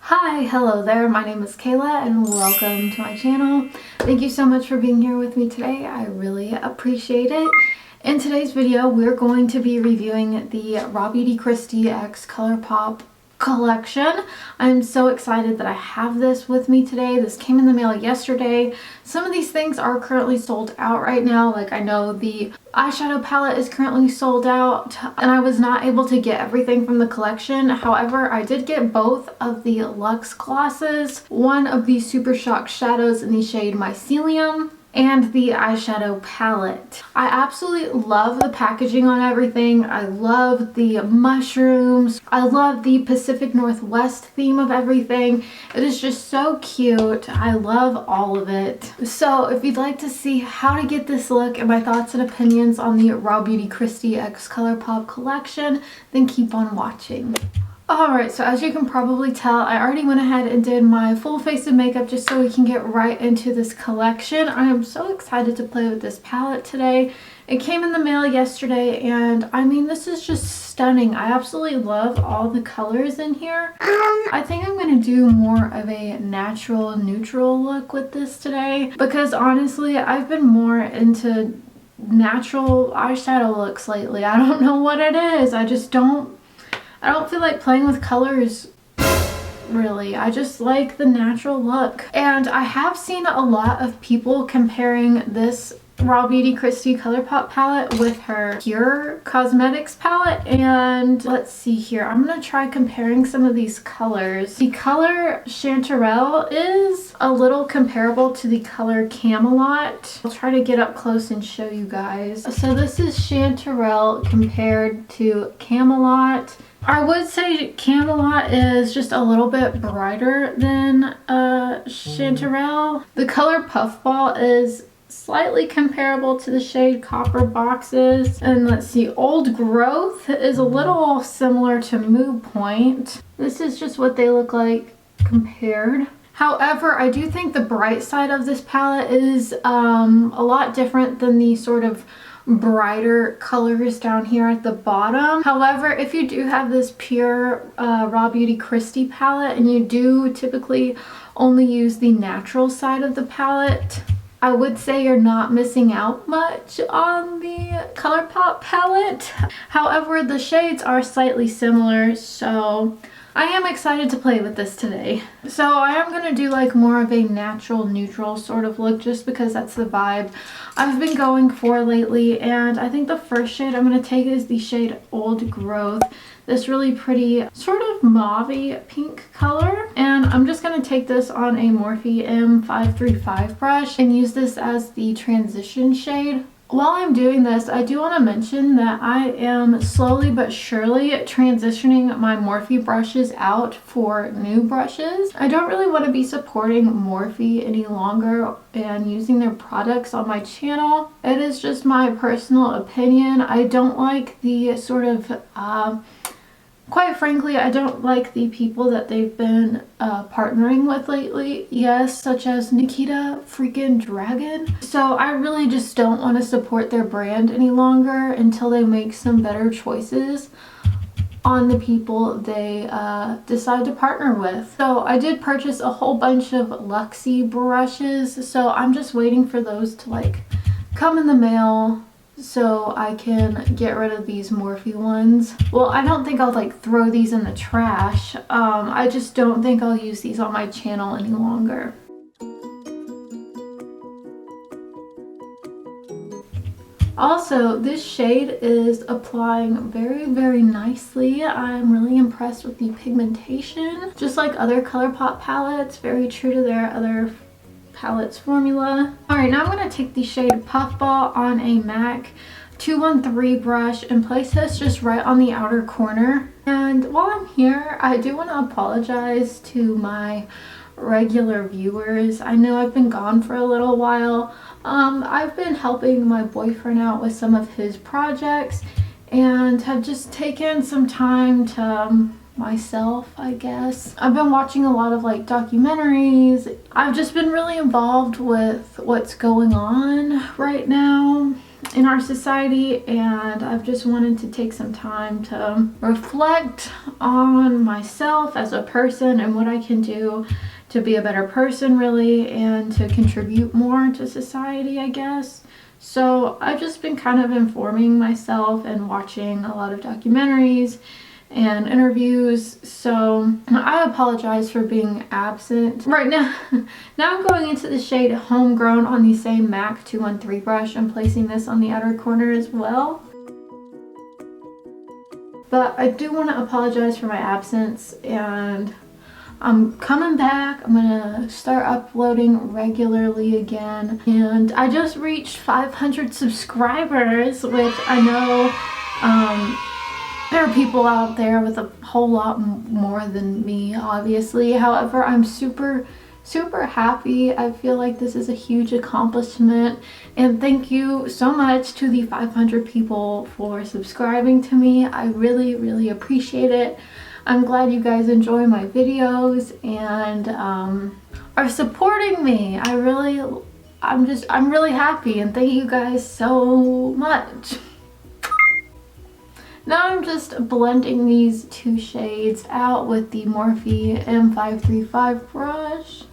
Hi, hello there, my name is Kayla and welcome to my channel. Thank you so much for being here with me today. I really appreciate it. In today's video, we're going to be reviewing the RawBeautyKristi x Colourpop collection. I'm so excited that I have this with me today. This came in the mail yesterday. Some of these things are currently sold out right now. Like I know the eyeshadow palette is currently sold out and I was not able to get everything from the collection. However, I did get both of the Luxe glosses, one of the Super Shock shadows in the shade Mycelium, and the eyeshadow palette. I absolutely love the packaging on everything. I love the mushrooms. I love the Pacific Northwest theme of everything. It is just so cute. I love all of it. So if you'd like to see how to get this look and my thoughts and opinions on the RawBeautyKristi x Colourpop collection, then keep on watching. Alright, so as you can probably tell, I already went ahead and did my full face of makeup just so we can get right into this collection. I am so excited to play with this palette today. It came in the mail yesterday and I mean, this is just stunning. I absolutely love all the colors in here. I think I'm going to do more of a natural neutral look with this today because honestly, I've been more into natural eyeshadow looks lately. I don't know what it is. I don't feel like playing with colors, really. I just like the natural look. And I have seen a lot of people comparing this RawBeautyKristi Colourpop palette with her Pure Cosmetics palette. And let's see here. I'm going to try comparing some of these colors. The color Chanterelle is a little comparable to the color Camelot. I'll try to get up close and show you guys. So this is Chanterelle compared to Camelot. I would say Camelot is just a little bit brighter than Chanterelle. The color Puffball is slightly comparable to the shade Copper Boxes. And let's see, Old Growth is a little similar to Mood Point. This is just what they look like compared. However, I do think the bright side of this palette is a lot different than the sort of brighter colors down here at the bottom. However, if you do have this pure RawBeautyKristi palette and you do typically only use the natural side of the palette, I would say you're not missing out much on the Colourpop palette. However, the shades are slightly similar, so I am excited to play with this today. So I am going to do like more of a natural neutral sort of look just because that's the vibe I've been going for lately. And I think the first shade I'm going to take is the shade Old Growth. This really pretty sort of mauve-y pink color. And I'm just going to take this on a Morphe M535 brush and use this as the transition shade. While I'm doing this, I do want to mention that I am slowly but surely transitioning my Morphe brushes out for new brushes. I don't really want to be supporting Morphe any longer and using their products on my channel. It is just my personal opinion. I don't like the sort of quite frankly, I don't like the people that they've been partnering with lately. Yes, such as Nikita freaking Dragon. So I really just don't want to support their brand any longer until they make some better choices on the people they decide to partner with. So I did purchase a whole bunch of Luxie brushes. So I'm just waiting for those to like come in the mail so I can get rid of these Morphe ones. Well, I don't think I'll like throw these in the trash. I just don't think I'll use these on my channel any longer. Also, this shade is applying very, very nicely. I'm really impressed with the pigmentation. Just like other Colourpop palettes, very true to their other palettes formula. Alright, now I'm going to take the shade Puffball on a MAC 213 brush and place this just right on the outer corner. And while I'm here, I do want to apologize to my regular viewers. I know I've been gone for a little while. I've been helping my boyfriend out with some of his projects and have just taken some time to myself, I guess. I've been watching a lot of like documentaries. I've just been really involved with what's going on right now in our society, and I've just wanted to take some time to reflect on myself as a person and what I can do to be a better person, really, and to contribute more to society, I guess. So I've just been kind of informing myself and watching a lot of documentaries and interviews, so I apologize for being absent. Right now, I'm going into the shade Homegrown on the same MAC 213 brush and placing this on the outer corner as well. But I do want to apologize for my absence, and I'm coming back. I'm gonna start uploading regularly again, and I just reached 500 subscribers, which I know there are people out there with a whole lot more than me, obviously. However, I'm super happy. I feel like this is a huge accomplishment, and thank you so much to the 500 people for subscribing to me. I really appreciate it. I'm glad you guys enjoy my videos and are supporting me. I'm really happy, and thank you guys so much. Now I'm just blending these two shades out with the Morphe M535 brush.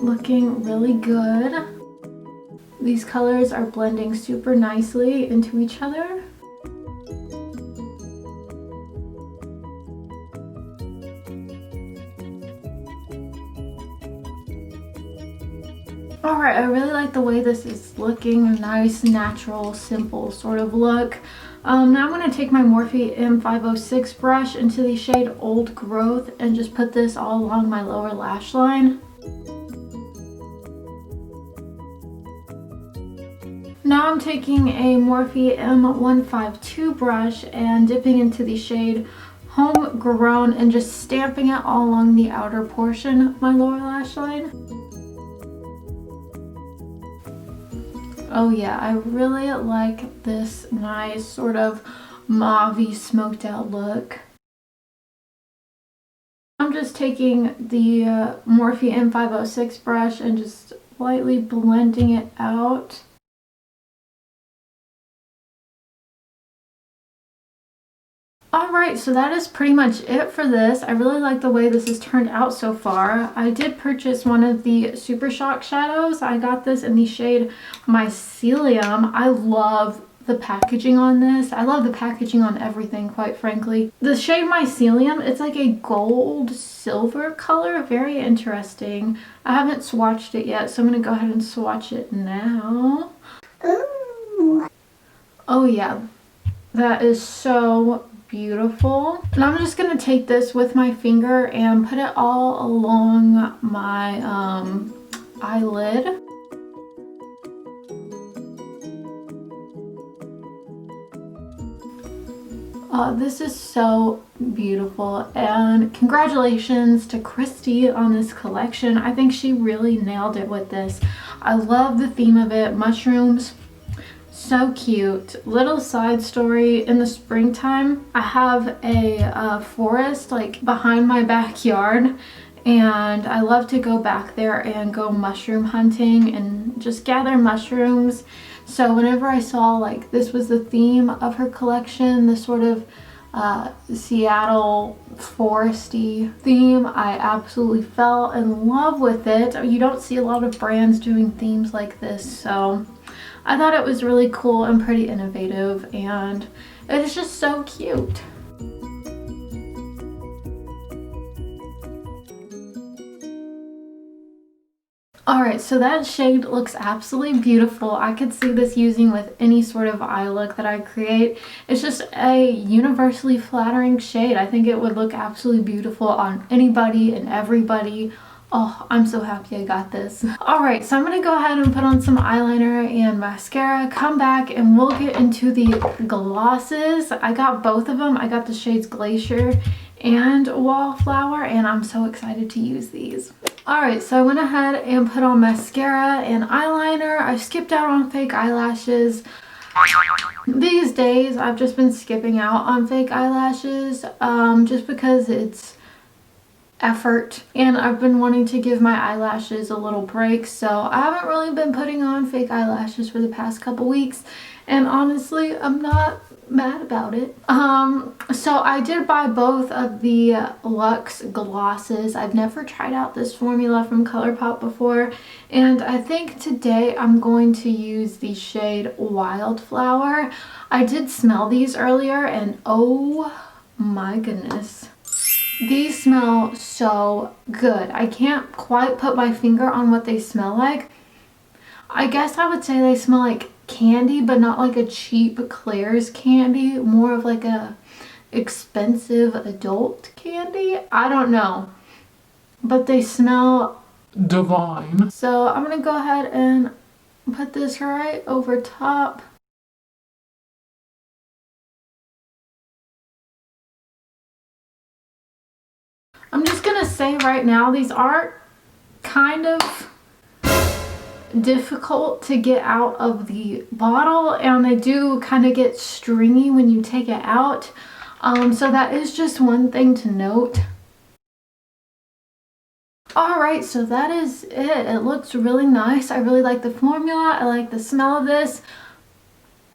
Looking really good. These colors are blending super nicely into each other. Alright, I really like the way this is looking. A nice, natural, simple sort of look. Now I'm going to take my Morphe M506 brush into the shade Old Growth and just put this all along my lower lash line. Now I'm taking a Morphe M152 brush and dipping into the shade Homegrown and just stamping it all along the outer portion of my lower lash line. Oh yeah, I really like this nice sort of mauve-y smoked out look. I'm just taking the Morphe M506 brush and just lightly blending it out. Alright, so that is pretty much it for this. I really like the way this has turned out so far. I did purchase one of the Super Shock shadows. I got this in the shade Mycelium. I love the packaging on this. I love the packaging on everything, quite frankly. The shade Mycelium, it's like a gold silver color. Very interesting. I haven't swatched it yet, so I'm going to go ahead and swatch it now. Ooh. Oh yeah, that is so beautiful. And I'm just going to take this with my finger and put it all along my eyelid. This is so beautiful, and congratulations to Kristi on this collection. I think she really nailed it with this. I love the theme of it. Mushrooms. So cute. Little side story, in the springtime I have a forest like behind my backyard, and I love to go back there and go mushroom hunting and just gather mushrooms. So whenever I saw like this was the theme of her collection, this sort of Seattle foresty theme, I absolutely fell in love with it. You don't see a lot of brands doing themes like this, so I thought it was really cool and pretty innovative, and it is just so cute. Alright, so that shade looks absolutely beautiful. I could see this using with any sort of eye look that I create. It's just a universally flattering shade. I think it would look absolutely beautiful on anybody and everybody. Oh, I'm so happy I got this. Alright, so I'm going to go ahead and put on some eyeliner and mascara, come back, and we'll get into the glosses. I got both of them. I got the shades Glacier and Wildflower, and I'm so excited to use these. Alright, so I went ahead and put on mascara and eyeliner. I skipped out on fake eyelashes. These days I've just been skipping out on fake eyelashes just because it's effort, and I've been wanting to give my eyelashes a little break, so I haven't really been putting on fake eyelashes for the past couple weeks, and honestly I'm not mad about it. So I did buy both of the Luxe glosses. I've never tried out this formula from Colourpop before, and I think today I'm going to use the shade Wildflower. I did smell these earlier and oh my goodness, these smell so good. I can't quite put my finger on what they smell like. I guess I would say they smell like candy, but not like a cheap Claire's candy, more of like a expensive adult candy. I don't know, but they smell divine. So I'm gonna go ahead and put this right over top. I'm just gonna say right now, these are kind of difficult to get out of the bottle, and they do kind of get stringy when you take it out. So that is just one thing to note. Alright, so that is it. It looks really nice. I really like the formula. I like the smell of this.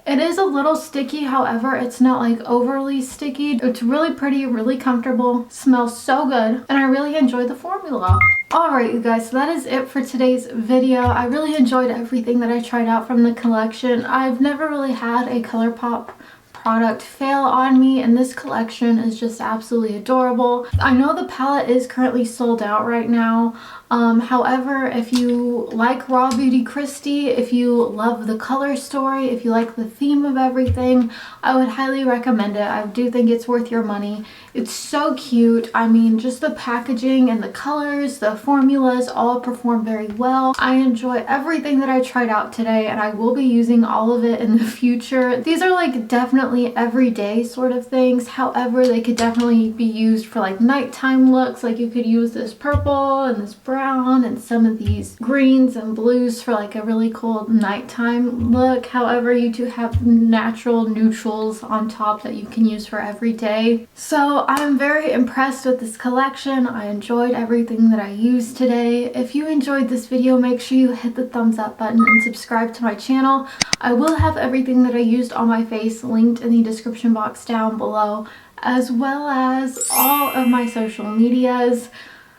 It is a little sticky, however, it's not like overly sticky. It's really pretty, really comfortable, smells so good, and I really enjoy the formula. Alright you guys, so that is it for today's video. I really enjoyed everything that I tried out from the collection. I've never really had a Colourpop product fail on me, and this collection is just absolutely adorable. I know the palette is currently sold out right now. However, if you like RawBeautyKristi, if you love the color story, if you like the theme of everything, I would highly recommend it. I do think it's worth your money. It's so cute. I mean, just the packaging and the colors, the formulas all perform very well. I enjoy everything that I tried out today, and I will be using all of it in the future. These are like definitely everyday sort of things. However, they could definitely be used for like nighttime looks. Like you could use this purple and this brown and some of these greens and blues for like a really cool nighttime look. However, you do have natural neutrals on top that you can use for every day. So I'm very impressed with this collection. I enjoyed everything that I used today. If you enjoyed this video, make sure you hit the thumbs up button and subscribe to my channel. I will have everything that I used on my face linked in the description box down below, as well as all of my social medias.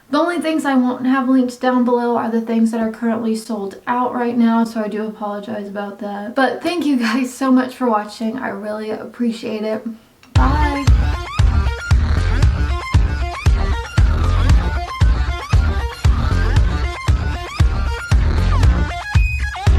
The only things I won't have linked down below are the things that are currently sold out right now, so I do apologize about that. But thank you guys so much for watching. I really appreciate it. Bye!